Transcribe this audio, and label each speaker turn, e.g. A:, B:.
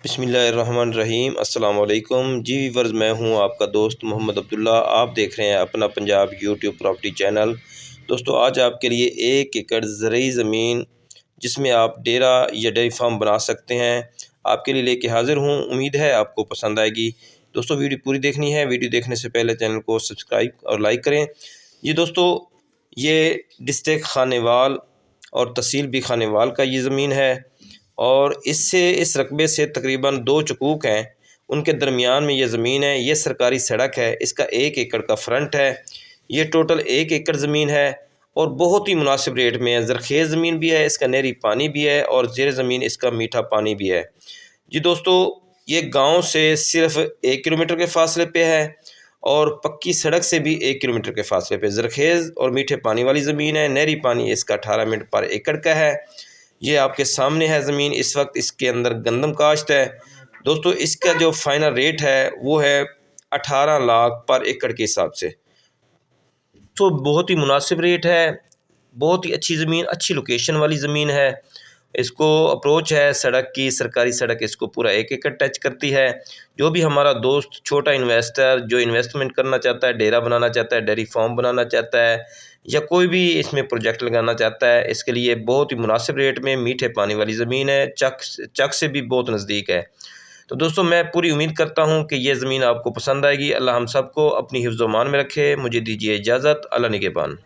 A: बिस्मिल्लाहिर्रहमानिर्रहीम अस्सलाम वालेकुम जी वीवर्स, मैं हूं आपका दोस्त मोहम्मद अब्दुल्ला। आप देख रहे हैं अपना पंजाब यूट्यूब प्रॉपर्टी चैनल। दोस्तों, आज आपके लिए 1 एकड़ ज़रूरी ज़मीन जिसमें आप डेरा या डेयरी फार्म बना सकते हैं आपके लिए लेके हाज़िर हूं। उम्मीद है आपको पसंद आएगी। दोस्तों, वीडियो पूरी देखनी है। वीडियो देखने से पहले चैनल को सब्सक्राइब और लाइक करें। ये दोस्तों, ये डिस्ट्रिक्ट खानेवाल और तहसील भी खानेवाल का ये ज़मीन है और इस रकबे से तकरीबन 2 चकूक हैं, उनके दरमियान में ये ज़मीन है। ये सरकारी सड़क है। इसका 1 एकड़ का फ्रंट है। ये टोटल 1 एकड़ ज़मीन है और बहुत ही मुनासिब रेट में है। ज़रख़ेज़ ज़मीन भी है, इसका नहरी पानी भी है और ज़ेर ज़मीन इसका मीठा पानी भी है। जी दोस्तों, ये गांव से सिर्फ़ 1 किलोमीटर के फ़ासले पे है और पक्की सड़क से भी 1 किलोमीटर के फ़ासले पे ज़रख़ेज़ और मीठे पानी वाली ज़मीन है। नहरी पानी इसका 18 मिनट पर एकड़ का है। ये आपके सामने है ज़मीन। इस वक्त इसके अंदर गंदम काश्त है। दोस्तों, इसका जो फाइनल रेट है वो है 18 लाख पर एकड़ के हिसाब से। तो बहुत ही मुनासिब रेट है। बहुत ही अच्छी ज़मीन, अच्छी लोकेशन वाली ज़मीन है। इसको अप्रोच है सड़क की, सरकारी सड़क इसको पूरा 1 एकड़ टच करती है। जो भी हमारा दोस्त छोटा इन्वेस्टर जो इन्वेस्टमेंट करना चाहता है, डेरा बनाना चाहता है, डेयरी फार्म बनाना चाहता है या कोई भी इसमें प्रोजेक्ट लगाना चाहता है, इसके लिए बहुत ही मुनासिब रेट में मीठे पानी वाली ज़मीन है। चक से भी बहुत नज़दीक है। तो दोस्तों, मैं पूरी उम्मीद करता हूँ कि ये ज़मीन आपको पसंद आएगी। अल्लाह हम सबको अपनी हिफ्ज़-ओ-मान में रखे। मुझे दीजिए इजाज़त। अल्लाह निगहबान।